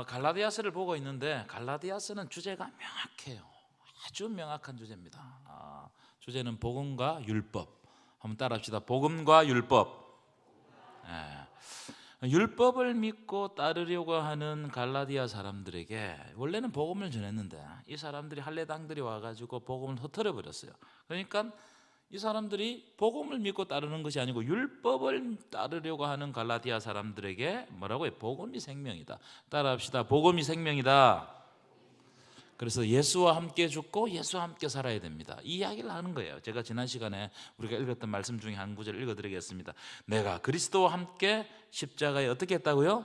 갈라디아서를 보고 있는데 갈라디아서는 주제가 명확해요. 아주 명확한 주제입니다. 주제는 복음과 율법. 한번 따라합시다. 복음과 율법. 율법을 믿고 따르려고 하는 갈라디아 사람들에게 원래는 복음을 전했는데 이 사람들이 할례당들이 와가지고 복음을 흩어려 버렸어요. 그러니까 이 사람들이 복음을 믿고 따르는 것이 아니고 율법을 따르려고 하는 갈라디아 사람들에게 뭐라고요? 복음이 생명이다. 따라합시다. 복음이 생명이다. 그래서 예수와 함께 죽고 예수와 함께 살아야 됩니다. 이 이야기를 하는 거예요. 제가 지난 시간에 우리가 읽었던 말씀 중에 한 구절을 읽어드리겠습니다. 내가 그리스도와 함께 십자가에 어떻게 했다고요?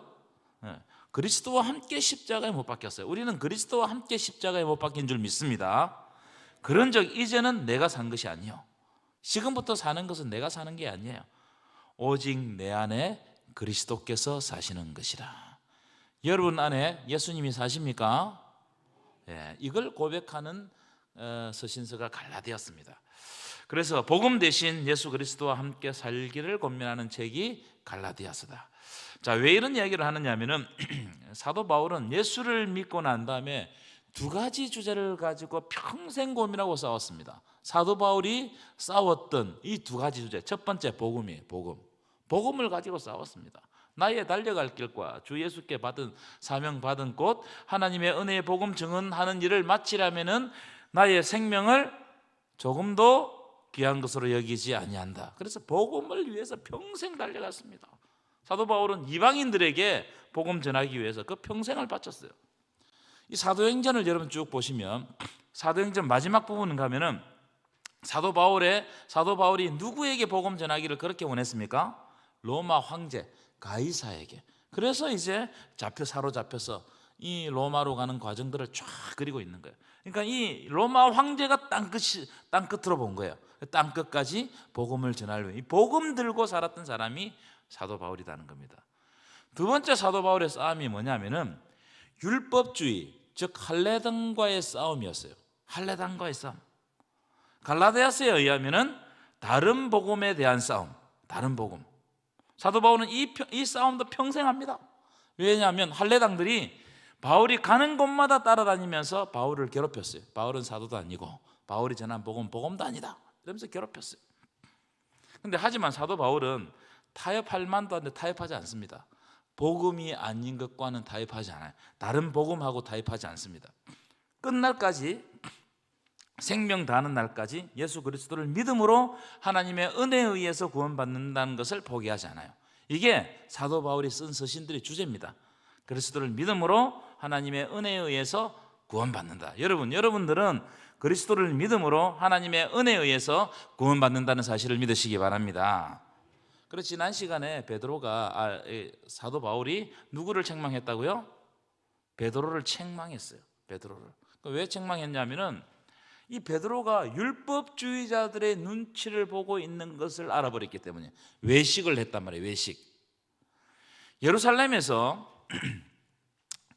그리스도와 함께 십자가에 못 박혔어요. 우리는 그리스도와 함께 십자가에 못 박힌 줄 믿습니다. 그런 적 이제는 내가 산 것이 아니요, 지금부터 사는 것은 내가 사는 게 아니에요. 오직 내 안에 그리스도께서 사시는 것이라. 여러분 안에 예수님이 사십니까? 이걸 고백하는 서신서가 갈라디아서입니다. 그래서 복음 대신 예수 그리스도와 함께 살기를 권면하는 책이 갈라디아서다. 자, 왜 이런 이야기를 하느냐 하면은 사도 바울은 예수를 믿고 난 다음에 두 가지 주제를 가지고 평생 고민하고 싸웠습니다. 사도 바울이 싸웠던 이 두 가지 주제, 첫 번째 복음이에요. 복음을 가지고 싸웠습니다. 나의 달려갈 길과 주 예수께 받은 사명 받은 곳 하나님의 은혜의 복음 증언하는 일을 마치려면은 나의 생명을 조금도 귀한 것으로 여기지 아니한다. 그래서 복음을 위해서 평생 달려갔습니다. 사도 바울은 이방인들에게 복음 전하기 위해서 그 평생을 바쳤어요. 이 사도행전을 여러분 쭉 보시면 사도행전 마지막 부분 가면은 사도 바울이 누구에게 복음 전하기를 그렇게 원했습니까? 로마 황제 가이사에게. 그래서 이제 사로잡혀서 이 로마로 가는 과정들을 쫙 그리고 있는 거예요. 그러니까 이 로마 황제가 땅 끝으로 본 거예요. 땅 끝까지 복음을 전하려고 이 복음 들고 살았던 사람이 사도 바울이라는 겁니다. 두 번째 사도 바울의 싸움이 뭐냐면은 율법주의, 즉 할례당과의 싸움이었어요. 할례당과의 싸움. 갈라디아서에 의하면은 다른 복음에 대한 싸움, 다른 복음. 사도 바울은 이 싸움도 평생 합니다. 왜냐하면 할례당들이 바울이 가는 곳마다 따라다니면서 바울을 괴롭혔어요. 바울은 사도도 아니고 바울이 전한 복음도 아니다 이러면서 괴롭혔어요. 근데 하지만 사도 바울은 타협할 만도 한데 타협하지 않습니다. 복음이 아닌 것과는 타협하지 않아요. 다른 복음하고 타협하지 않습니다. 끝날까지, 생명 다하는 날까지 예수 그리스도를 믿음으로 하나님의 은혜에 의해서 구원받는다는 것을 포기하지 않아요. 이게 사도 바울이 쓴 서신들의 주제입니다. 그리스도를 믿음으로 하나님의 은혜에 의해서 구원받는다. 여러분들은 그리스도를 믿음으로 하나님의 은혜에 의해서 구원받는다는 사실을 믿으시기 바랍니다. 그래서 지난 시간에 사도 바울이 누구를 책망했다고요? 베드로를 책망했어요. 베드로를. 왜 책망했냐면은 이 베드로가 율법주의자들의 눈치를 보고 있는 것을 알아버렸기 때문에 외식을 했단 말이에요. 외식. 예루살렘에서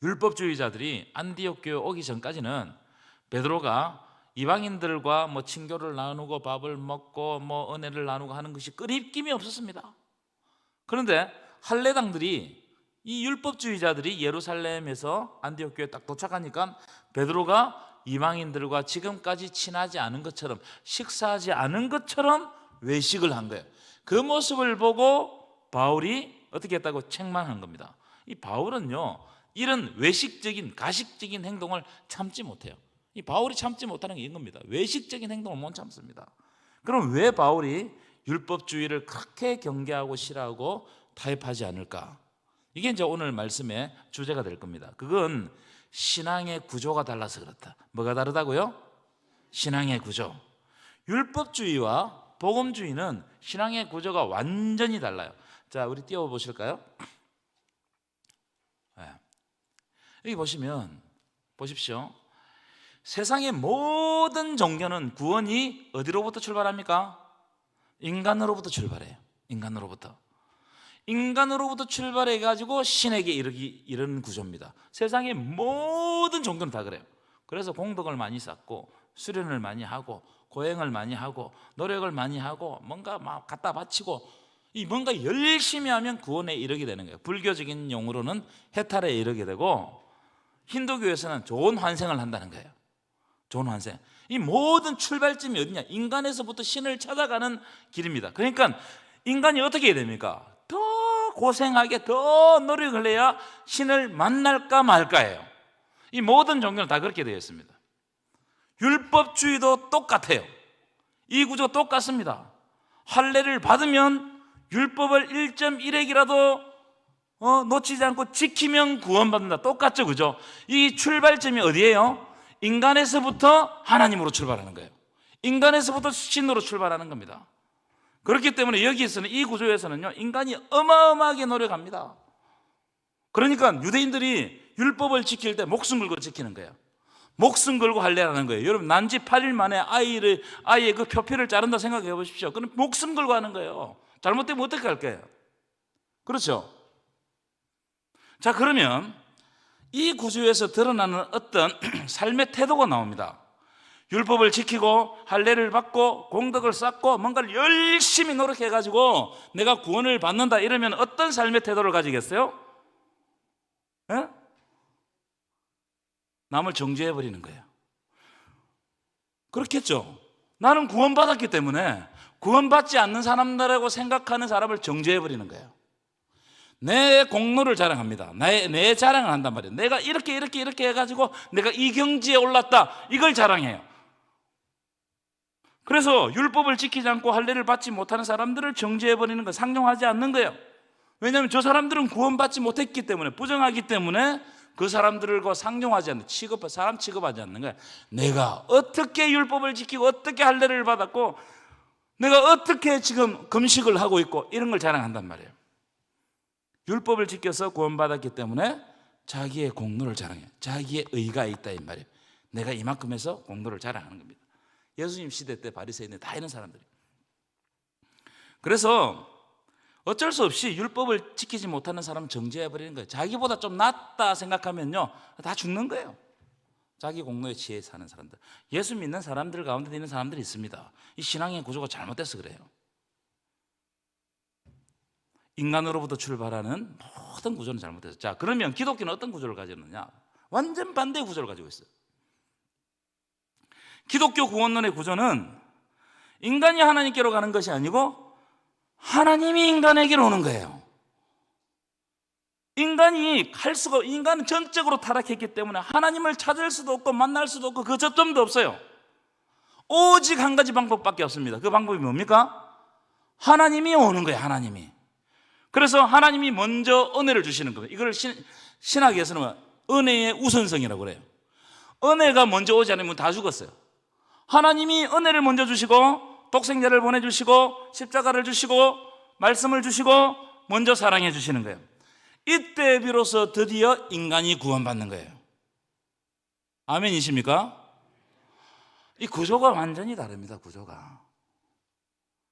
율법주의자들이 안디옥 교회 오기 전까지는 베드로가 이방인들과 친교를 나누고 밥을 먹고 은혜를 나누고 하는 것이 끄립김이 없었습니다. 그런데 할례당들이, 이 율법주의자들이 예루살렘에서 안디옥 교회에 딱 도착하니까 베드로가 이방인들과 지금까지 친하지 않은 것처럼, 식사하지 않은 것처럼 외식을 한 거예요. 그 모습을 보고 바울이 어떻게 했다고 책망한 겁니다. 이 바울은요, 이런 외식적인 가식적인 행동을 참지 못해요. 이 바울이 참지 못하는 게 이겁니다. 외식적인 행동을 못 참습니다. 그럼 왜 바울이 율법주의를 그렇게 경계하고 싫어하고 타협하지 않을까? 이게 이제 오늘 말씀의 주제가 될 겁니다. 그건 신앙의 구조가 달라서 그렇다. 뭐가 다르다고요? 신앙의 구조. 율법주의와 복음주의는 신앙의 구조가 완전히 달라요. 자, 우리 띄워보실까요? 여기 보십시오. 세상의 모든 종교는 구원이 어디로부터 출발합니까? 인간으로부터 출발해요. 인간으로부터 출발해가지고 신에게 이르는 구조입니다. 세상의 모든 종교는 다 그래요. 그래서 공덕을 많이 쌓고 수련을 많이 하고 고행을 많이 하고 노력을 많이 하고 뭔가 막 갖다 바치고 이 뭔가 열심히 하면 구원에 이르게 되는 거예요. 불교적인 용어로는 해탈에 이르게 되고, 힌두교에서는 좋은 환생을 한다는 거예요. 좋은 환생. 이 모든 출발점이 어디냐? 인간에서부터 신을 찾아가는 길입니다. 그러니까 인간이 어떻게 해야 됩니까? 더 고생하게, 더 노력을 해야 신을 만날까 말까예요. 이 모든 종교는 다 그렇게 되어 있습니다. 율법주의도 똑같아요. 이 구조가 똑같습니다. 할례를 받으면 율법을 1.1핵이라도 놓치지 않고 지키면 구원받는다. 똑같죠, 그죠? 이 출발점이 어디예요? 인간에서부터 하나님으로 출발하는 거예요. 인간에서부터 신으로 출발하는 겁니다. 그렇기 때문에 여기에서는, 이 구조에서는요, 인간이 어마어마하게 노력합니다. 그러니까 유대인들이 율법을 지킬 때 목숨 걸고 지키는 거예요. 목숨 걸고 할례라는 거예요. 여러분, 난지 8일 만에 아이의 그 표피를 자른다 생각해 보십시오. 그럼 목숨 걸고 하는 거예요. 잘못되면 어떻게 할 거예요? 그렇죠? 자, 그러면 이 구조에서 드러나는 어떤 삶의 태도가 나옵니다. 율법을 지키고 할례를 받고 공덕을 쌓고 뭔가를 열심히 노력해가지고 내가 구원을 받는다 이러면 어떤 삶의 태도를 가지겠어요? 에? 남을 정죄해버리는 거예요. 그렇겠죠. 나는 구원받았기 때문에 구원받지 않는 사람들이라고 생각하는 사람을 정죄해버리는 거예요. 내 공로를 자랑합니다. 내 자랑을 한단 말이에요. 내가 이렇게 해가지고 내가 이 경지에 올랐다, 이걸 자랑해요. 그래서 율법을 지키지 않고 할례를 받지 못하는 사람들을 정죄해버리는 거, 상종하지 않는 거예요. 왜냐하면 저 사람들은 구원받지 못했기 때문에, 부정하기 때문에 그 사람들과 상종하지 않는, 사람 취급하지 않는 거예요. 내가 어떻게 율법을 지키고 어떻게 할례를 받았고 내가 어떻게 지금 금식을 하고 있고 이런 걸 자랑한단 말이에요. 율법을 지켜서 구원받았기 때문에 자기의 공로를 자랑해요. 자기의 의가 있다 이 말이에요. 내가 이만큼 해서 공로를 자랑하는 겁니다. 예수님 시대 때 바리새인들 다 이런 사람들이에요. 그래서 어쩔 수 없이 율법을 지키지 못하는 사람은 정죄해버리는 거예요. 자기보다 좀 낫다 생각하면요, 다 죽는 거예요. 자기 공로에 취해 사는 사람들. 예수 믿는 사람들 가운데 있는 사람들이 있습니다. 이 신앙의 구조가 잘못돼서 그래요. 인간으로부터 출발하는 모든 구조는 잘못돼서. 자, 그러면 기독교는 어떤 구조를 가지고 있느냐? 완전 반대의 구조를 가지고 있어요. 기독교 구원론의 구조는 인간이 하나님께로 가는 것이 아니고 하나님이 인간에게로 오는 거예요. 인간은 전적으로 타락했기 때문에 하나님을 찾을 수도 없고 만날 수도 없고 그 접점도 없어요. 오직 한 가지 방법밖에 없습니다. 그 방법이 뭡니까? 하나님이 오는 거예요. 하나님이. 그래서 하나님이 먼저 은혜를 주시는 거예요. 이걸 신학에서는 은혜의 우선성이라고 그래요. 은혜가 먼저 오지 않으면 다 죽었어요. 하나님이 은혜를 먼저 주시고 독생자를 보내주시고 십자가를 주시고 말씀을 주시고 먼저 사랑해 주시는 거예요. 이때 비로소 드디어 인간이 구원받는 거예요. 아멘이십니까? 이 구조가 완전히 다릅니다. 구조가.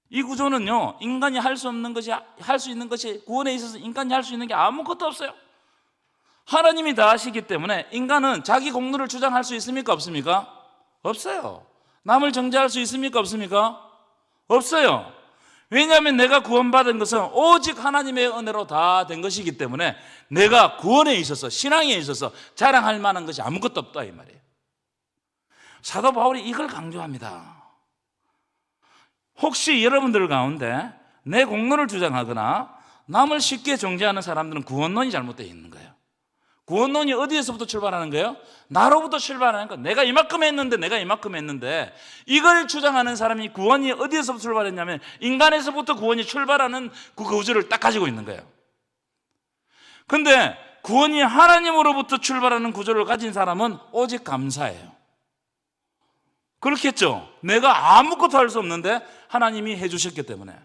이 구조는요, 인간이 할 수 없는 것이, 할 수 있는 것이, 구원에 있어서 인간이 할 수 있는 게 아무것도 없어요. 하나님이 다 하시기 때문에 인간은 자기 공로를 주장할 수 있습니까? 없습니까? 없어요. 남을 정죄할 수 있습니까? 없습니까? 없어요. 왜냐하면 내가 구원받은 것은 오직 하나님의 은혜로 다 된 것이기 때문에 내가 구원에 있어서, 신앙에 있어서 자랑할 만한 것이 아무것도 없다 이 말이에요. 사도 바울이 이걸 강조합니다. 혹시 여러분들 가운데 내 공로를 주장하거나 남을 쉽게 정죄하는 사람들은 구원론이 잘못되어 있는 거예요. 구원론이 어디에서부터 출발하는 거예요? 나로부터 출발하는 거예요. 내가 이만큼 했는데 이걸 주장하는 사람이 구원이 어디에서부터 출발했냐면 인간에서부터 구원이 출발하는 그 구조를 딱 가지고 있는 거예요. 근데 구원이 하나님으로부터 출발하는 구조를 가진 사람은 오직 감사해요. 그렇겠죠? 내가 아무것도 할 수 없는데 하나님이 해주셨기 때문에.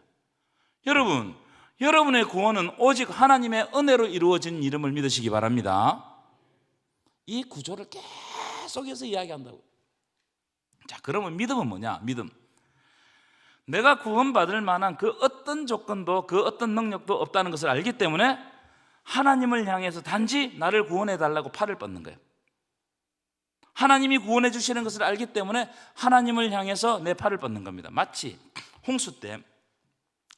여러분, 여러분의 구원은 오직 하나님의 은혜로 이루어진 이름을 믿으시기 바랍니다. 이 구조를 계속해서 이야기한다고. 자, 그러면 믿음은 뭐냐? 믿음. 내가 구원받을 만한 그 어떤 조건도 그 어떤 능력도 없다는 것을 알기 때문에 하나님을 향해서 단지 나를 구원해 달라고 팔을 뻗는 거예요. 하나님이 구원해 주시는 것을 알기 때문에 하나님을 향해서 내 팔을 뻗는 겁니다. 마치 홍수 때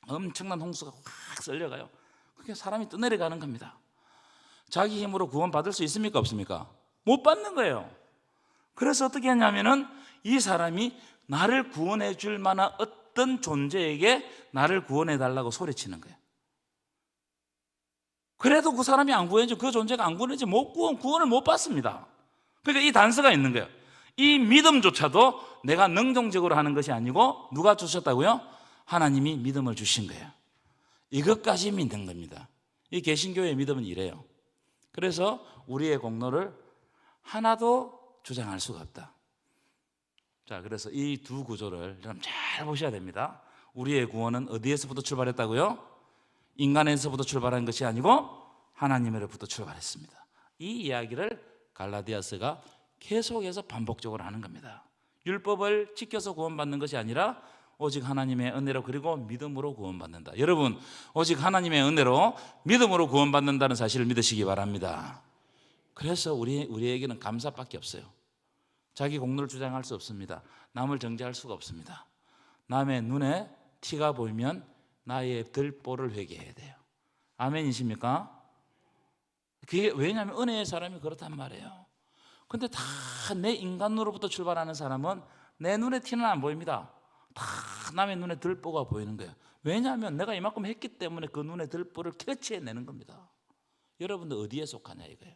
엄청난 홍수가 확 썰려가요. 그게 사람이 떠내려가는 겁니다. 자기 힘으로 구원받을 수 있습니까? 없습니까? 못 받는 거예요. 그래서 어떻게 했냐면은 이 사람이 나를 구원해 줄 만한 어떤 존재에게 나를 구원해 달라고 소리치는 거예요. 그래도 그 사람이 안 구해줘, 그 존재가 안 구해줘, 구원을 못 받습니다. 그러니까 이 단서가 있는 거예요. 이 믿음조차도 내가 능동적으로 하는 것이 아니고 누가 주셨다고요? 하나님이 믿음을 주신 거예요. 이것까지 믿는 겁니다. 이 개신교의 믿음은 이래요. 그래서 우리의 공로를 하나도 주장할 수가 없다. 자, 그래서 이 두 구조를 여러분 잘 보셔야 됩니다. 우리의 구원은 어디에서부터 출발했다고요? 인간에서부터 출발한 것이 아니고 하나님으로부터 출발했습니다. 이 이야기를 갈라디아서가 계속해서 반복적으로 하는 겁니다. 율법을 지켜서 구원받는 것이 아니라 오직 하나님의 은혜로 그리고 믿음으로 구원받는다. 여러분, 오직 하나님의 은혜로 믿음으로 구원받는다는 사실을 믿으시기 바랍니다. 그래서 우리에게는 감사밖에 없어요. 자기 공로를 주장할 수 없습니다. 남을 정죄할 수가 없습니다. 남의 눈에 티가 보이면 나의 들보를 회개해야 돼요. 아멘이십니까? 그게 왜냐하면 은혜의 사람이 그렇단 말이에요. 근데 다 내 인간으로부터 출발하는 사람은 내 눈에 티는 안 보입니다. 다 남의 눈에 들보가 보이는 거예요. 왜냐하면 내가 이만큼 했기 때문에 그 눈에 들보를 캐치해내는 겁니다. 여러분들 어디에 속하냐 이거예요.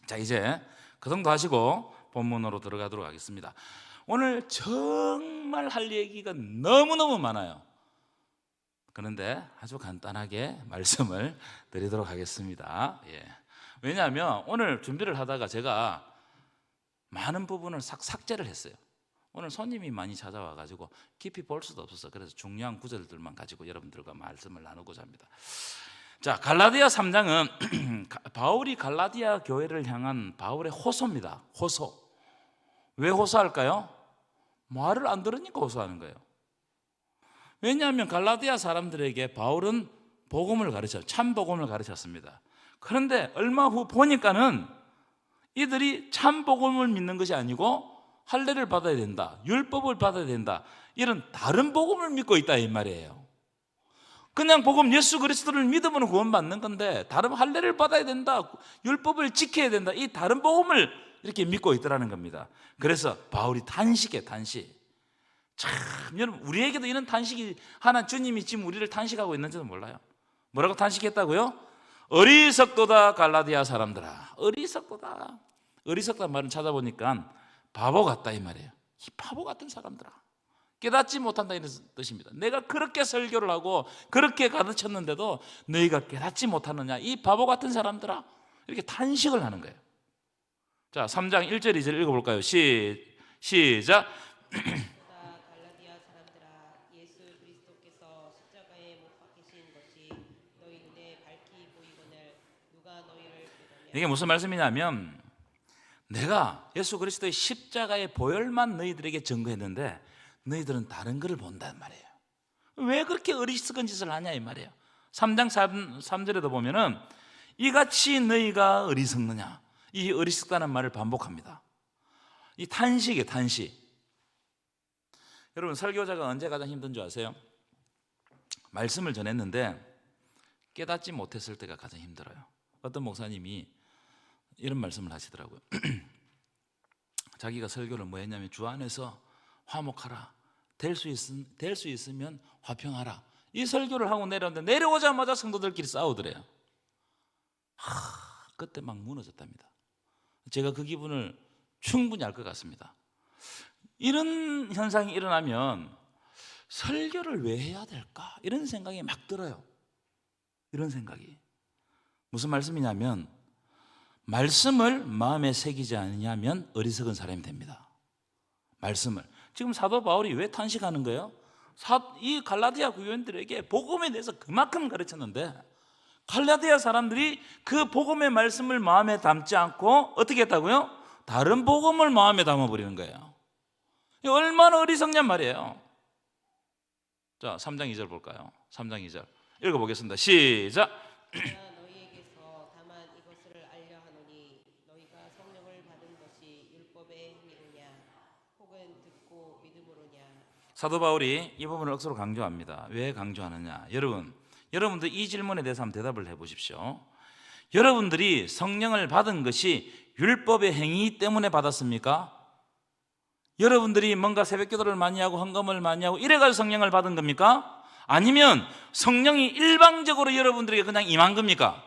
자, 이제 그 정도 하시고 본문으로 들어가도록 하겠습니다. 오늘 정말 할 얘기가 너무너무 많아요. 그런데 아주 간단하게 말씀을 드리도록 하겠습니다. 왜냐하면 오늘 준비를 하다가 제가 많은 부분을 삭제를 했어요. 오늘 손님이 많이 찾아와가지고 깊이 볼 수도 없어서 그래서 중요한 구절들만 가지고 여러분들과 말씀을 나누고자 합니다. 자, 갈라디아 3장은 바울이 갈라디아 교회를 향한 바울의 호소입니다. 호소. 왜 호소할까요? 말을 안 들으니까 호소하는 거예요. 왜냐하면 갈라디아 사람들에게 바울은 복음을 가르쳐, 참 복음을 가르쳤습니다. 그런데 얼마 후 보니까는 이들이 참 복음을 믿는 것이 아니고 할례를 받아야 된다, 율법을 받아야 된다, 이런 다른 복음을 믿고 있다 이 말이에요. 그냥 복음 예수 그리스도를 믿음으로 구원받는 건데 다른 할례를 받아야 된다, 율법을 지켜야 된다, 이 다른 복음을 이렇게 믿고 있더라는 겁니다. 그래서 바울이 탄식해, 탄식. 참, 여러분, 우리에게도 이런 탄식이 하나 주님이 지금 우리를 탄식하고 있는지도 몰라요. 뭐라고 탄식했다고요? 어리석도다 갈라디아 사람들아. 어리석도다. 어리석다는 말을 찾아보니까 바보 같다 이 말이에요. 이 바보 같은 사람들아, 깨닫지 못한다 이런 뜻입니다. 내가 그렇게 설교를 하고 그렇게 가르쳤는데도 너희가 깨닫지 못하느냐, 이 바보 같은 사람들아, 이렇게 탄식을 하는 거예요. 자, 3장 1절 2절 읽어볼까요? 시작. 갈라디아 사람들아, 예수 그리스도께서 십자가에 못 박히신 것이 너희 눈에 밝히 보이거늘 누가 너희를 빼느냐. 이게 무슨 말씀이냐면 내가 예수 그리스도의 십자가의 보혈만 너희들에게 증거했는데 너희들은 다른 것을 본단 말이에요. 왜 그렇게 어리석은 짓을 하냐 이 말이에요. 3장 3절에도 보면은 이같이 너희가 어리석느냐, 이 어리석다는 말을 반복합니다. 이 탄식이에요, 탄식. 여러분, 설교자가 언제 가장 힘든 줄 아세요? 말씀을 전했는데 깨닫지 못했을 때가 가장 힘들어요. 어떤 목사님이 이런 말씀을 하시더라고요. 자기가 설교를 뭐 했냐면 주 안에서 화목하라, 될 수 있으면 화평하라, 이 설교를 하고 내려오는데 내려오자마자 성도들끼리 싸우더래요. 그때 막 무너졌답니다. 제가 그 기분을 충분히 알 것 같습니다. 이런 현상이 일어나면 설교를 왜 해야 될까? 이런 생각이 막 들어요. 이런 생각이. 무슨 말씀이냐면 말씀을 마음에 새기지 않으면 어리석은 사람이 됩니다. 말씀을. 지금 사도 바울이 왜 탄식하는 거예요? 이 갈라디아 교인들에게 복음에 대해서 그만큼 가르쳤는데 갈라디아 사람들이 그 복음의 말씀을 마음에 담지 않고 어떻게 했다고요? 다른 복음을 마음에 담아버리는 거예요. 얼마나 어리석냔 말이에요. 자, 3장 2절 볼까요? 3장 2절 읽어보겠습니다. 시작. 내가 너희에게서 다만 이것을 알려 하노니 너희가 성령을 받은 것이 율법의 행위로냐 혹은 듣고 믿음으로냐. 사도 바울이 이 부분을 억수로 강조합니다. 왜 강조하느냐? 여러분들 이 질문에 대해서 한번 대답을 해보십시오. 여러분들이 성령을 받은 것이 율법의 행위 때문에 받았습니까? 여러분들이 뭔가 새벽기도를 많이 하고 헌금을 많이 하고 이래가지고 성령을 받은 겁니까? 아니면 성령이 일방적으로 여러분들에게 그냥 임한 겁니까?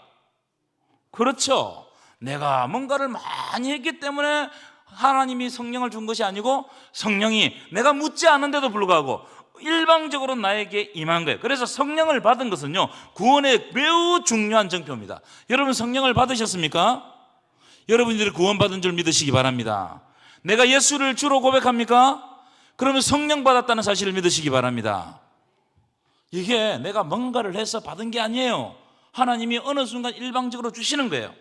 그렇죠. 내가 뭔가를 많이 했기 때문에 하나님이 성령을 준 것이 아니고 성령이 내가 묻지 않은데도 불구하고 일방적으로 나에게 임한 거예요. 그래서 성령을 받은 것은요, 구원의 매우 중요한 정표입니다. 여러분 성령을 받으셨습니까? 여러분들이 구원받은 줄 믿으시기 바랍니다. 내가 예수를 주로 고백합니까? 그러면 성령 받았다는 사실을 믿으시기 바랍니다. 이게 내가 뭔가를 해서 받은 게 아니에요. 하나님이 어느 순간 일방적으로 주시는 거예요.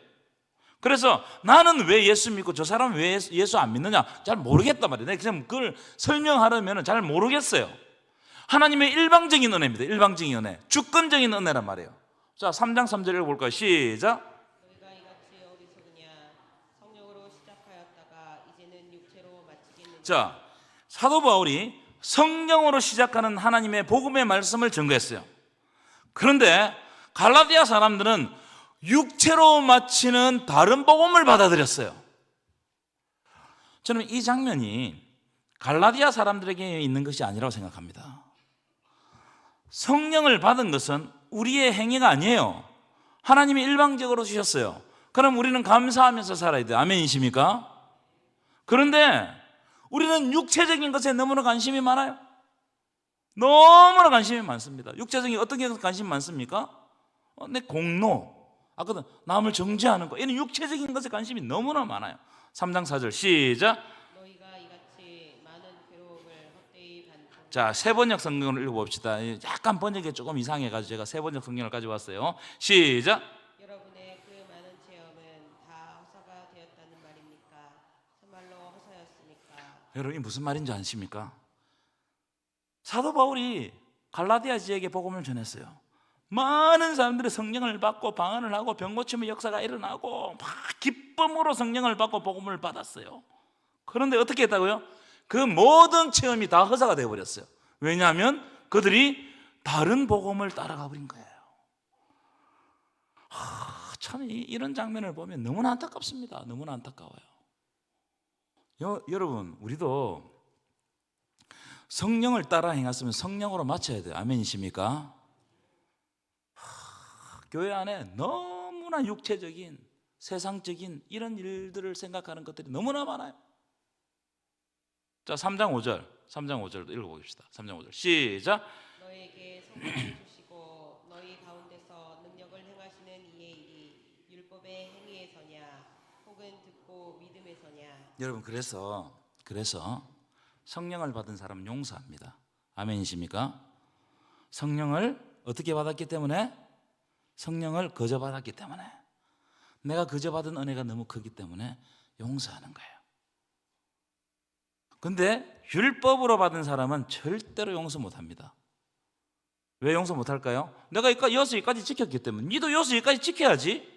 그래서 나는 왜 예수 믿고 저 사람은 왜 예수 안 믿느냐 잘 모르겠단 말이에요. 내가 그냥 그걸 설명하려면 잘 모르겠어요. 하나님의 일방적인 은혜입니다. 일방적인 은혜, 주권적인 은혜란 말이에요. 자, 3장 3절 읽어볼까요? 시작. 너희가 이같이 어리석으냐 성령으로 시작하였다가 이제는 육체로 마치겠느냐. 자, 사도 바울이 성령으로 시작하는 하나님의 복음의 말씀을 증거했어요. 그런데 갈라디아 사람들은 육체로 마치는 다른 복음을 받아들였어요. 저는 이 장면이 갈라디아 사람들에게 있는 것이 아니라고 생각합니다. 성령을 받은 것은 우리의 행위가 아니에요. 하나님이 일방적으로 주셨어요. 그럼 우리는 감사하면서 살아야 돼요. 아멘이십니까? 그런데 우리는 육체적인 것에 너무나 관심이 많아요. 너무나 관심이 많습니다. 육체적인 어떤 게 관심이 많습니까? 내 공로, 아까 남을 정죄하는 거, 이런 육체적인 것에 관심이 너무나 많아요. 3장 4절 시작. 너희가 이같이 많은 괴로움을 헛되이 받는. 자, 세번역 성경을 읽어봅시다. 약간 번역이 조금 이상해가지고 제가 세번역 성경을 가져왔어요. 시작. 여러분의 그 많은 체험은 다 허사가 되었다는 말입니까? 정말로 허사였습니까? 여러분, 이 무슨 말인지 아십니까? 사도 바울이 갈라디아 지역에 복음을 전했어요. 많은 사람들이 성령을 받고 방언을 하고 병 고침의 역사가 일어나고 막 기쁨으로 성령을 받고 복음을 받았어요. 그런데 어떻게 했다고요? 그 모든 체험이 다 허사가 되어버렸어요. 왜냐하면 그들이 다른 복음을 따라가 버린 거예요. 참 이런 장면을 보면 너무나 안타깝습니다. 너무나 안타까워요. 여러분, 우리도 성령을 따라 행했으면 성령으로 맞춰야 돼요. 아멘이십니까? 교회 안에 너무나 육체적인, 세상적인 이런 일들을 생각하는 것들이 너무나 많아요. 자, 3장 5절 읽어보겠습니다. 3장 5절 시작. 너에게 성령을 주시고 너희 가운데서 능력을 행하시는 이의 일이 율법의 행위에서냐 혹은 듣고 믿음에서냐. 여러분, 그래서 성령을 받은 사람은 용서합니다. 아멘이십니까? 성령을 어떻게 받았기 때문에? 성령을 거저 받았기 때문에, 내가 거저 받은 은혜가 너무 크기 때문에 용서하는 거예요. 근데 율법으로 받은 사람은 절대로 용서 못합니다. 왜 용서 못할까요? 내가 여기서 여기까지 지켰기 때문에. 니도 여기서 여기까지 지켜야지.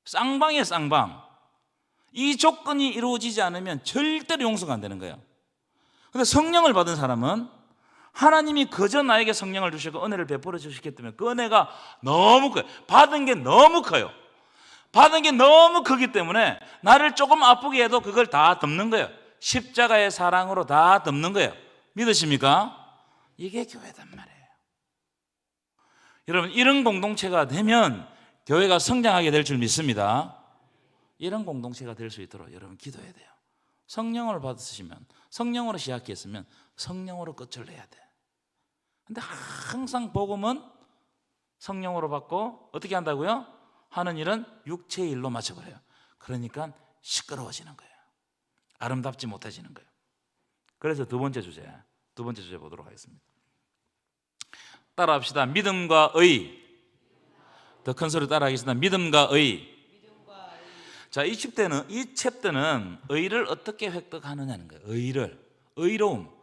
쌍방이에요, 쌍방. 이 조건이 이루어지지 않으면 절대로 용서가 안 되는 거예요. 근데 성령을 받은 사람은 하나님이 그저 나에게 성령을 주시고 은혜를 베풀어 주셨기 때문에 그 은혜가 너무 커요. 받은 게 너무 커요. 받은 게 너무 크기 때문에 나를 조금 아프게 해도 그걸 다 덮는 거예요. 십자가의 사랑으로 다 덮는 거예요. 믿으십니까? 이게 교회단 말이에요. 여러분, 이런 공동체가 되면 교회가 성장하게 될 줄 믿습니다. 이런 공동체가 될 수 있도록 여러분 기도해야 돼요. 성령을 받으시면, 성령으로 시작했으면 성령으로 끝을 내야 돼. 근데 항상 복음은 성령으로 받고 어떻게 한다고요? 하는 일은 육체의 일로 맞춰버려요. 그러니까 시끄러워지는 거예요. 아름답지 못해지는 거예요. 그래서 두 번째 주제 보도록 하겠습니다. 따라합시다. 믿음과 의. 더 큰 소리 따라하겠습니다. 믿음과 의. 자, 이 챕터는 의를 어떻게 획득하느냐는 거예요. 의로움.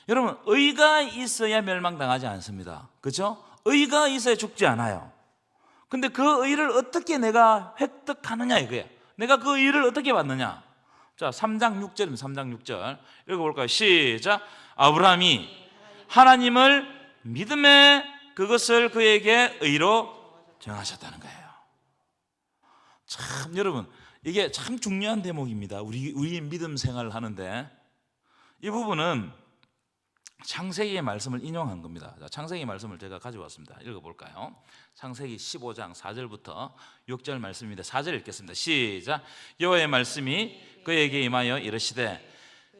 여러분, 의가 있어야 멸망당하지 않습니다. 그렇죠? 의가 있어야 죽지 않아요. 근데 그 의를 어떻게 내가 획득하느냐 이거예요. 내가 그 의를 어떻게 받느냐. 자, 3장 6절입니다. 3장 6절 읽어볼까요? 시작. 아브라함이 하나님을 믿음에 그것을 그에게 의로 정하셨다는 거예요. 참 여러분, 이게 참 중요한 대목입니다. 우리 믿음 생활을 하는데 이 부분은 창세기의 말씀을 인용한 겁니다. 자, 창세기 말씀을 제가 가져왔습니다. 읽어볼까요? 창세기 15장 4절부터 6절 말씀인데 4절 읽겠습니다. 시작. 여호와의 말씀이 그에게 임하여 이르시되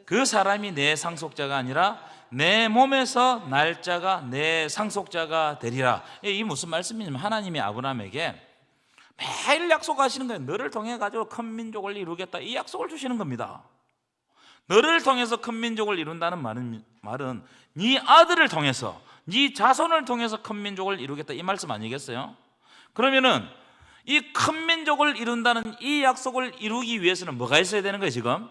그 사람이 내 상속자가 아니라 내 몸에서 날 자가 내 상속자가 되리라. 이 무슨 말씀이냐면 하나님이 아브라함에게 매일 약속하시는 거예요. 너를 통해 가지고 큰 민족을 이루겠다, 이 약속을 주시는 겁니다. 너를 통해서 큰 민족을 이룬다는 말은 네 아들을 통해서, 네 자손을 통해서 큰 민족을 이루겠다, 이 말씀 아니겠어요? 그러면은 이 큰 민족을 이룬다는 이 약속을 이루기 위해서는 뭐가 있어야 되는 거예요? 지금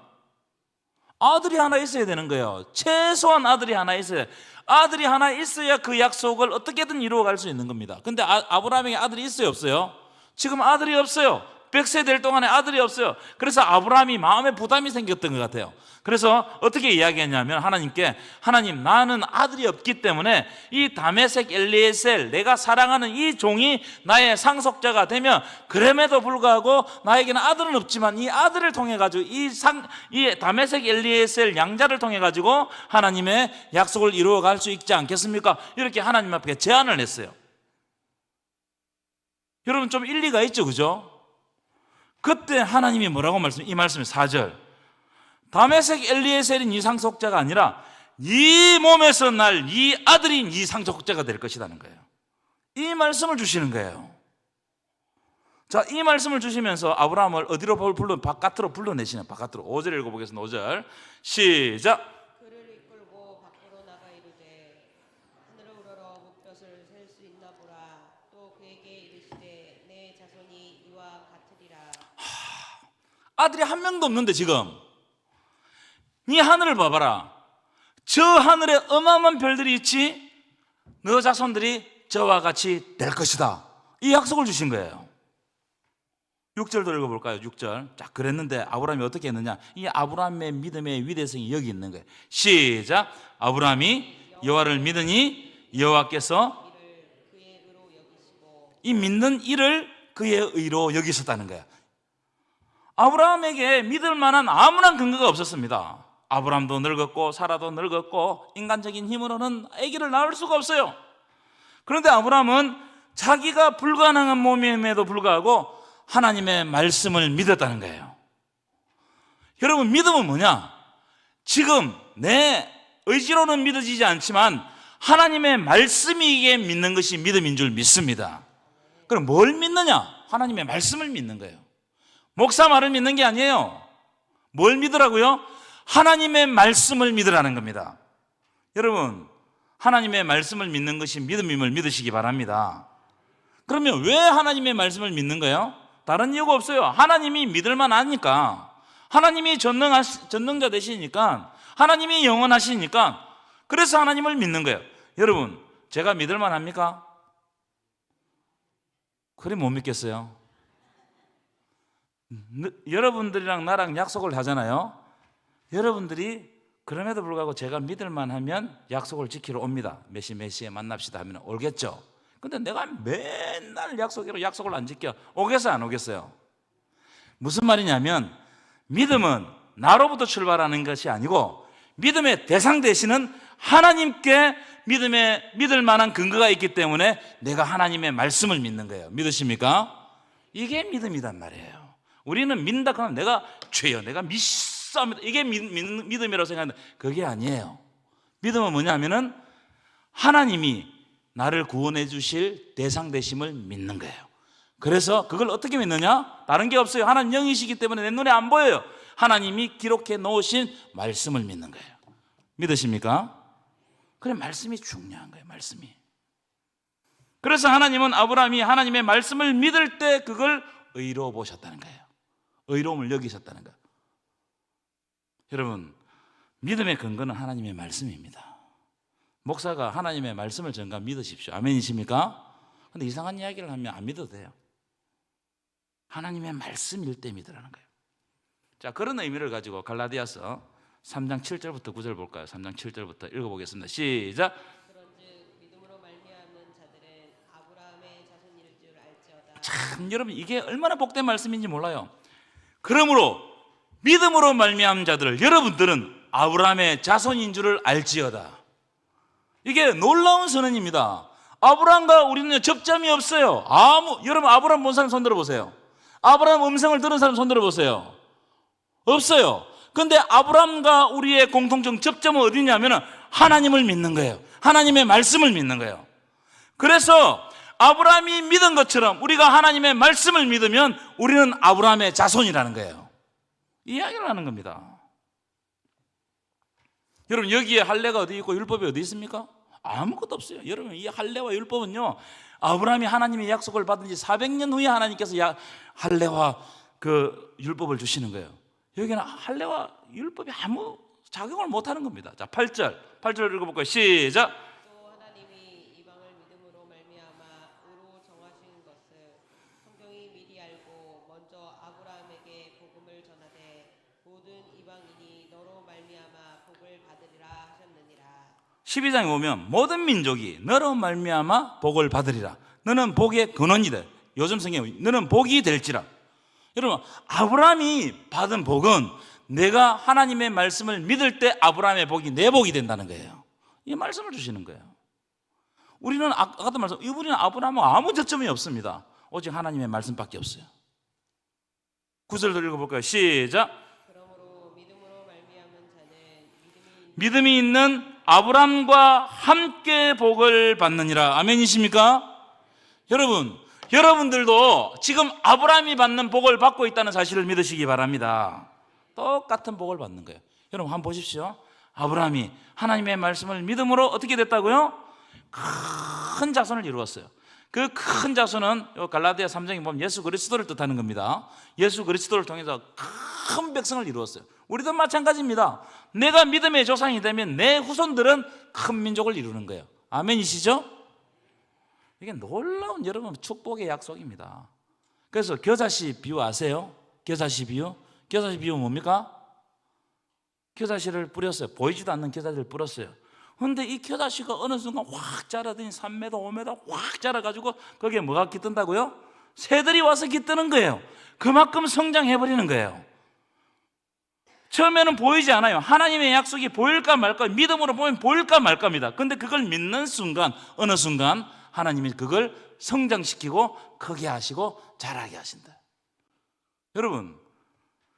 아들이 하나 있어야 되는 거예요. 최소한 아들이 하나 있어야, 아들이 하나 있어야 그 약속을 어떻게든 이루어갈 수 있는 겁니다. 근데 아브라함에게 아들이 있어요, 없어요? 지금 아들이 없어요. 100세 될 동안에 아들이 없어요. 그래서 아브라함이 마음에 부담이 생겼던 것 같아요. 그래서 어떻게 이야기했냐면 하나님께, 하나님, 나는 아들이 없기 때문에 이 다메섹 엘리에셀, 내가 사랑하는 이 종이 나의 상속자가 되면, 그럼에도 불구하고 나에게는 아들은 없지만 이 아들을 통해 가지고 이 다메섹 엘리에셀 양자를 통해 가지고 하나님의 약속을 이루어 갈 수 있지 않겠습니까? 이렇게 하나님 앞에 제안을 했어요. 여러분 좀 일리가 있죠, 그죠? 그때 하나님이 뭐라고 이 말씀이 4절. 다메섹 엘리에셀이 네 상속자가 아니라 네 몸에서 날 네 아들이 네 상속자가 될 것이라는 거예요. 이 말씀을 주시는 거예요. 자, 이 말씀을 주시면서 아브라함을 어디로 바깥으로 불러내시는, 바깥으로. 5절 읽어보겠습니다. 5절 시작. 그를 이끌고 밖으로 나가 이르되 하늘을 우러러 뭇볕을 셀 수 있나 보라. 또 그에게 이르시되 내 자손이 이와 같으리라. 아들이 한 명도 없는데 지금 네 하늘을 봐봐라. 저 하늘에 어마어마한 별들이 있지? 너 자손들이 저와 같이 될 것이다, 이 약속을 주신 거예요. 6절도 읽어볼까요? 6절. 자, 그랬는데 아브라함이 어떻게 했느냐? 이 아브라함의 믿음의 위대성이 여기 있는 거예요. 시작. 아브라함이 여호와를 믿으니 여호와께서 그의 의로 여기시고. 이 믿는 이를 그의 의로 여기셨다는 거예요. 아브라함에게 믿을 만한 아무런 근거가 없었습니다. 아브라함도 늙었고 사라도 늙었고 인간적인 힘으로는 아기를 낳을 수가 없어요. 그런데 아브라함은 자기가 불가능한 몸임에도 불구하고 하나님의 말씀을 믿었다는 거예요. 여러분, 믿음은 뭐냐? 지금 내 의지로는 믿어지지 않지만 하나님의 말씀이 이게 믿는 것이 믿음인 줄 믿습니다. 그럼 뭘 믿느냐? 하나님의 말씀을 믿는 거예요. 목사 말을 믿는 게 아니에요. 뭘 믿으라고요? 하나님의 말씀을 믿으라는 겁니다. 여러분, 하나님의 말씀을 믿는 것이 믿음임을 믿으시기 바랍니다. 그러면 왜 하나님의 말씀을 믿는 거예요? 다른 이유가 없어요. 하나님이 믿을만 하니까, 하나님이 전능자 되시니까, 하나님이 영원하시니까, 그래서 하나님을 믿는 거예요. 여러분, 제가 믿을만 합니까? 그래 못 믿겠어요. 여러분들이랑 나랑 약속을 하잖아요. 여러분들이 그럼에도 불구하고 제가 믿을만 하면 약속을 지키러 옵니다. 몇 시에 만납시다 하면 오겠죠. 근데 내가 맨날 약속을 안 지켜, 오겠어요, 안 오겠어요? 무슨 말이냐면 믿음은 나로부터 출발하는 것이 아니고 믿음의 대상 되시는 하나님께 믿을 만한 근거가 있기 때문에 내가 하나님의 말씀을 믿는 거예요. 믿으십니까? 이게 믿음이란 말이에요. 우리는 믿는다 그러면 내가 죄요, 내가 믿습니다, 이게 믿음이라고 생각하는데 그게 아니에요. 믿음은 뭐냐면은 하나님이 나를 구원해 주실 대상 되심을 믿는 거예요. 그래서 그걸 어떻게 믿느냐? 다른 게 없어요. 하나님 영이시기 때문에 내 눈에 안 보여요. 하나님이 기록해 놓으신 말씀을 믿는 거예요. 믿으십니까? 그래, 말씀이 중요한 거예요. 말씀이. 그래서 하나님은 아브라함이 하나님의 말씀을 믿을 때 그걸 의로 보셨다는 거예요. 의로움을 여기셨다는 거예요. 여러분, 믿음의 근거는 하나님의 말씀입니다. 목사가 하나님의 말씀을 전가 믿으십시오. 아멘이십니까? 근데 이상한 이야기를 하면 안 믿어도 돼요. 하나님의 말씀일 때 믿으라는 거예요. 자, 그런 의미를 가지고 갈라디아서 3장 7절부터 9절 볼까요? 3장 7절부터 읽어보겠습니다. 시작. 그런즉 믿음으로 말미암은 자들은 아브라함의 자손일 줄 알지어다. 참 여러분 이게 얼마나 복된 말씀인지 몰라요. 그러므로 믿음으로 말미암은 자들을 여러분들은 아브라함의 자손인 줄을 알지어다. 이게 놀라운 선언입니다. 아브라함과 우리는 접점이 없어요. 여러분 아브라함 본 사람 손 들어보세요. 아브라함 음성을 들은 사람 손 들어보세요. 없어요. 근데 아브라함과 우리의 공통점 접점은 어디냐면 하나님을 믿는 거예요. 하나님의 말씀을 믿는 거예요. 그래서 아브라함이 믿은 것처럼 우리가 하나님의 말씀을 믿으면 우리는 아브라함의 자손이라는 거예요. 이야기를 하는 겁니다. 여러분 여기에 할례가 어디 있고 율법이 어디 있습니까? 아무것도 없어요. 여러분 이 할례와 율법은요, 아브라함이 하나님의 약속을 받은 지 400년 후에 하나님께서 할례와 그 율법을 주시는 거예요. 여기는 할례와 율법이 아무 작용을 못하는 겁니다. 자, 8절 읽어볼까요? 시작. 또 하나님이 이방을 믿음으로 말미암아 의로 정하시는 것을 성경이 미리 알고 먼저 아브라함에게 복음을 전하되 모든 이방인이 너로 말미암아 복을 받으리라 하셨느니라. 12장에 보면 모든 민족이 너로 말미암아 복을 받으리라. 너는 복의 근원이다. 요즘 성경에 너는 복이 될지라. 여러분 아브라함이 받은 복은 내가 하나님의 말씀을 믿을 때 아브라함의 복이 내 복이 된다는 거예요. 이 말씀을 주시는 거예요. 우리는 아까도 말씀, 우리는 아브라함과 아무 접점이 없습니다. 오직 하나님의 말씀밖에 없어요. 9절도 읽어볼까요? 시작. 그러므로 믿음으로 말미암은 자는 믿음이 있는 아브라함과 함께 복을 받느니라. 아멘이십니까? 여러분들도 지금 아브라함이 받는 복을 받고 있다는 사실을 믿으시기 바랍니다. 똑같은 복을 받는 거예요. 여러분 한번 보십시오. 아브라함이 하나님의 말씀을 믿음으로 어떻게 됐다고요? 큰 자손을 이루었어요. 그 큰 자손은 갈라디아 3장에 보면 예수 그리스도를 뜻하는 겁니다. 예수 그리스도를 통해서 큰 백성을 이루었어요. 우리도 마찬가지입니다. 내가 믿음의 조상이 되면 내 후손들은 큰 민족을 이루는 거예요. 아멘이시죠? 이게 놀라운 여러분 축복의 약속입니다. 그래서 겨자씨 비유 아세요? 겨자씨 비유? 겨자씨 비유 뭡니까? 겨자씨를 뿌렸어요. 보이지도 않는 겨자씨를 뿌렸어요. 그런데 이 겨자씨가 어느 순간 확 자라더니 3m, 5m 확 자라가지고 거기에 뭐가 깃든다고요? 새들이 와서 깃드는 거예요. 그만큼 성장해버리는 거예요. 처음에는 보이지 않아요. 하나님의 약속이 보일까 말까, 믿음으로 보면 보일까 말까입니다. 근데 그걸 믿는 순간, 어느 순간 하나님이 그걸 성장시키고 크게 하시고 자라게 하신다. 여러분,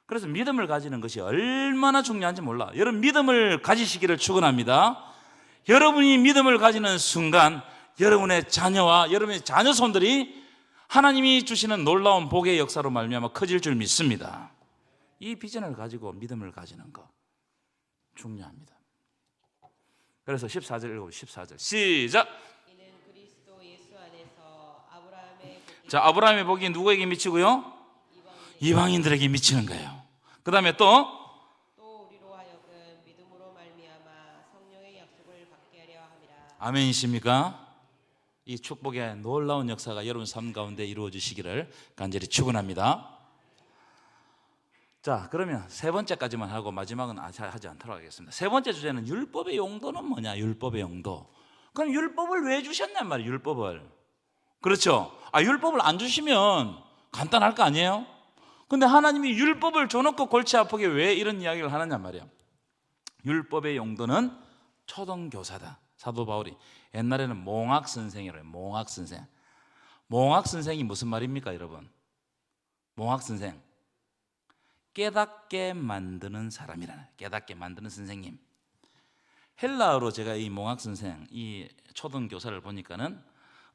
그래서 믿음을 가지는 것이 얼마나 중요한지 몰라. 여러분 믿음을 가지시기를 축원합니다. 여러분이 믿음을 가지는 순간 여러분의 자녀와 여러분의 자녀손들이 하나님이 주시는 놀라운 복의 역사로 말미암아 커질 줄 믿습니다. 이 비전을 가지고 믿음을 가지는 것 중요합니다. 그래서 14절 읽어보세요. 14절 시작. 이는 그리스도 예수 안에서 아브라함의 복이 자, 아브라함의 복이 누구에게 미치고요? 이방인들에게 미치는 거예요. 그 다음에 또 우리로 하여금 믿음으로 말미암아 성령의 약속을 받게 하려 함이라. 아멘이십니까? 이 축복의 놀라운 역사가 여러분 삶 가운데 이루어지시기를 간절히 축원합니다. 자, 그러면 세 번째까지만 하고 마지막은 하지 않도록 하겠습니다. 세 번째 주제는 율법의 용도는 뭐냐? 율법의 용도. 그럼 율법을 왜 주셨냔 말이에요. 율법을. 그렇죠? 율법을 안 주시면 간단할 거 아니에요? 근데 하나님이 율법을 줘놓고 골치 아프게 왜 이런 이야기를 하느냐 말이에요. 율법의 용도는 초등교사다. 사도 바울이 옛날에는 몽학선생이래요. 몽학선생. 몽학선생이 무슨 말입니까 여러분? 몽학선생, 깨닫게 만드는 사람이라는, 깨닫게 만드는 선생님. 헬라어로 제가 이 몽학선생, 이 초등교사를 보니까는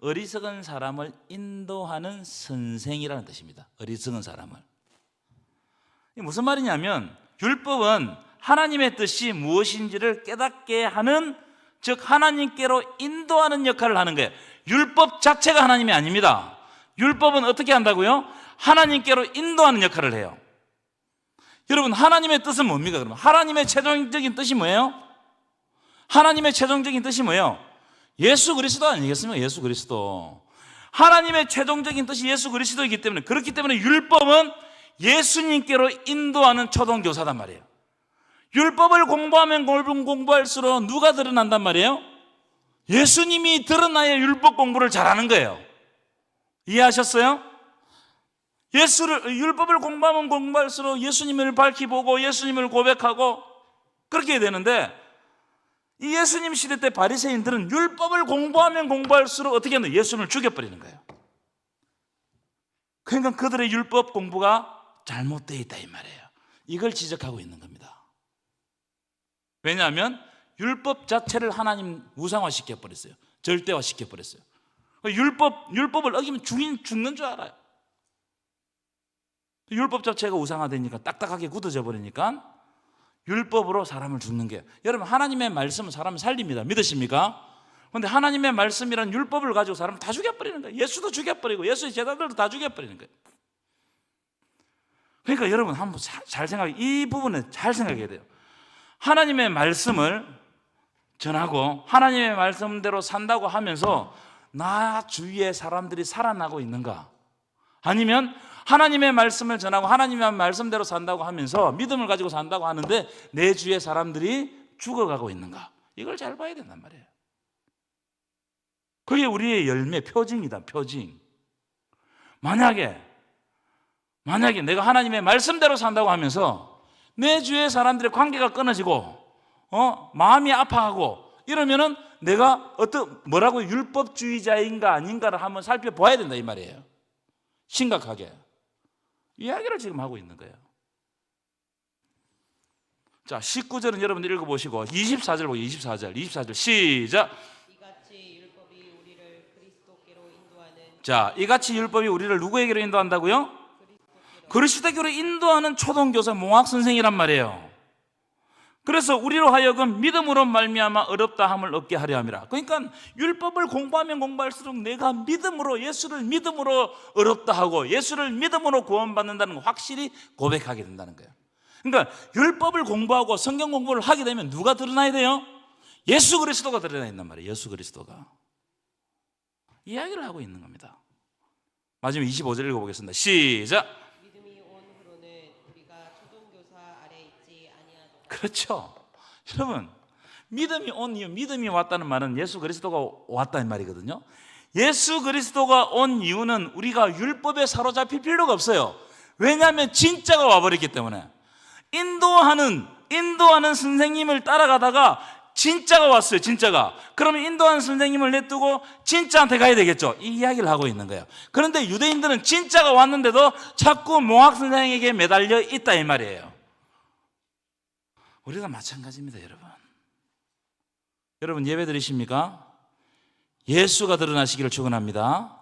어리석은 사람을 인도하는 선생이라는 뜻입니다. 어리석은 사람을. 이게 무슨 말이냐면 율법은 하나님의 뜻이 무엇인지를 깨닫게 하는, 즉 하나님께로 인도하는 역할을 하는 거예요. 율법 자체가 하나님이 아닙니다. 율법은 어떻게 한다고요? 하나님께로 인도하는 역할을 해요. 여러분 하나님의 뜻은 뭡니까? 그러면 하나님의 최종적인 뜻이 뭐예요? 하나님의 최종적인 뜻이 뭐예요? 예수 그리스도 아니겠습니까? 예수 그리스도. 하나님의 최종적인 뜻이 예수 그리스도이기 때문에, 그렇기 때문에 율법은 예수님께로 인도하는 초등교사단 말이에요. 율법을 공부하면 공부할수록 누가 드러난단 말이에요? 예수님이 드러나야 율법 공부를 잘하는 거예요. 이해하셨어요? 율법을 공부하면 공부할수록 예수님을 밝히 보고 예수님을 고백하고 그렇게 되는데, 이 예수님 시대 때 바리새인들은 율법을 공부하면 공부할수록 어떻게 하냐? 예수님을 죽여버리는 거예요. 그러니까 그들의 율법 공부가 잘못되어 있다 이 말이에요. 이걸 지적하고 있는 겁니다. 왜냐하면 율법 자체를 하나님 우상화시켜버렸어요. 절대화시켜버렸어요. 율법을 어기면 죽는 줄 알아요. 율법 자체가 우상화되니까, 딱딱하게 굳어져 버리니까 율법으로 사람을 죽는 게, 여러분 하나님의 말씀은 사람을 살립니다. 믿으십니까? 그런데 하나님의 말씀이란 율법을 가지고 사람을 다 죽여버리는 거예요. 예수도 죽여버리고 예수의 제자들도 다 죽여버리는 거예요. 그러니까 여러분 한번 잘 생각해, 이 부분에 잘 생각해야 돼요. 하나님의 말씀을 전하고 하나님의 말씀대로 산다고 하면서 나 주위에 사람들이 살아나고 있는가? 아니면 하나님의 말씀을 전하고 하나님의 말씀대로 산다고 하면서 믿음을 가지고 산다고 하는데 내 주위에 사람들이 죽어가고 있는가? 이걸 잘 봐야 된단 말이에요. 그게 우리의 열매, 표징이다, 표징. 만약에 내가 하나님의 말씀대로 산다고 하면서 내 주위의 사람들의 관계가 끊어지고 마음이 아파하고 이러면은 내가 뭐라고 율법주의자인가 아닌가를 한번 살펴봐야 된다 이 말이에요. 심각하게 이야기를 지금 하고 있는 거예요. 자, 19절은 여러분들 읽어보시고 24절 보고 24절 시작. 이같이 율법이 우리를 그리스도께로 인도하는 자, 이같이 율법이 우리를 누구에게로 인도한다고요? 그리스도께로 인도하는 초등교사 몽학 선생이란 말이에요. 그래서 우리로 하여금 믿음으로 말미암아 어렵다 함을 얻게 하려 함이라. 그러니까 율법을 공부하면 공부할수록 내가 믿음으로, 예수를 믿음으로 어렵다 하고 예수를 믿음으로 구원받는다는 걸 확실히 고백하게 된다는 거예요. 그러니까 율법을 공부하고 성경 공부를 하게 되면 누가 드러나야 돼요? 예수 그리스도가 드러나 있단 말이에요. 예수 그리스도가. 이야기를 하고 있는 겁니다. 마지막 25절 읽어보겠습니다. 시작. 믿음이 온 후로는 우리가 초등교사 아래 있지 아니하도다. 그렇죠. 여러분, 믿음이 온 이유, 믿음이 왔다는 말은 예수 그리스도가 왔다는 말이거든요. 예수 그리스도가 온 이유는 우리가 율법에 사로잡힐 필요가 없어요. 왜냐하면 진짜가 와버렸기 때문에. 인도하는 선생님을 따라가다가 진짜가 왔어요. 진짜가. 그러면 인도하는 선생님을 내두고 진짜한테 가야 되겠죠. 이 이야기를 하고 있는 거예요. 그런데 유대인들은 진짜가 왔는데도 자꾸 몽학 선생에게 매달려 있다 이 말이에요. 우리가 마찬가지입니다. 여러분 예배 드리십니까? 예수가 드러나시기를 축원합니다.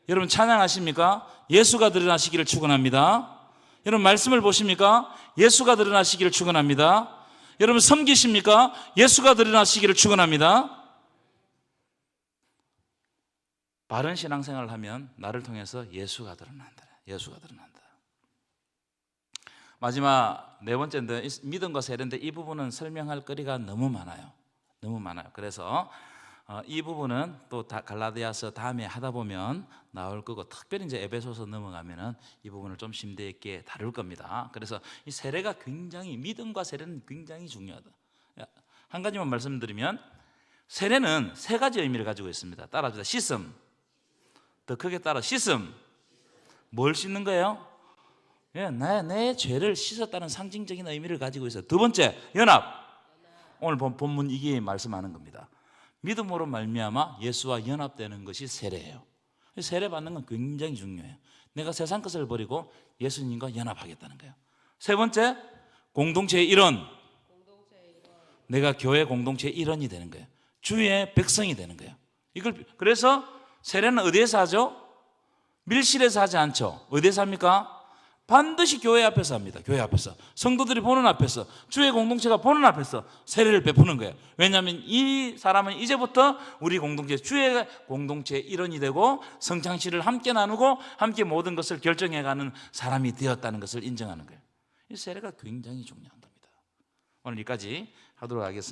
여러분 찬양하십니까? 예수가 드러나시기를 축원합니다. 여러분 말씀을 보십니까? 예수가 드러나시기를 축원합니다. 여러분 섬기십니까? 예수가 드러나시기를 축원합니다. 바른 신앙생활을 하면 나를 통해서 예수가 드러난다. 예수가 드러난다. 마지막 네 번째인데 믿음과 세례인데 이 부분은 설명할 거리가 너무 많아요. 너무 많아요. 그래서 이 부분은 또 갈라디아서 다음에 하다 보면 나올 거고, 특별히 이제 에베소서 넘어가면은 이 부분을 좀 심도 있게 다룰 겁니다. 그래서 이 세례가 굉장히, 믿음과 세례는 굉장히 중요하다. 한 가지만 말씀드리면 세례는 세 가지 의미를 가지고 있습니다. 따라합시다. 씻음. 더 크게 따라. 씻음. 뭘 씻는 거예요? 내 죄를 씻었다는 상징적인 의미를 가지고 있어요. 두 번째, 연합. 오늘 본문 이게 말씀하는 겁니다. 믿음으로 말미암아 예수와 연합되는 것이 세례예요. 세례 받는 건 굉장히 중요해요. 내가 세상 것을 버리고 예수님과 연합하겠다는 거예요. 세 번째, 공동체의 일원. 내가 교회 공동체의 일원이 되는 거예요. 주의 백성이 되는 거예요. 그래서 세례는 어디에서 하죠? 밀실에서 하지 않죠. 어디에서 합니까? 반드시 교회 앞에서 합니다. 교회 앞에서, 성도들이 보는 앞에서, 주의 공동체가 보는 앞에서 세례를 베푸는 거예요. 왜냐하면 이 사람은 이제부터 우리 공동체, 주의 공동체의 일원이 되고 성찬식을 함께 나누고 함께 모든 것을 결정해가는 사람이 되었다는 것을 인정하는 거예요. 이 세례가 굉장히 중요한 겁니다. 오늘 여기까지 하도록 하겠습니다.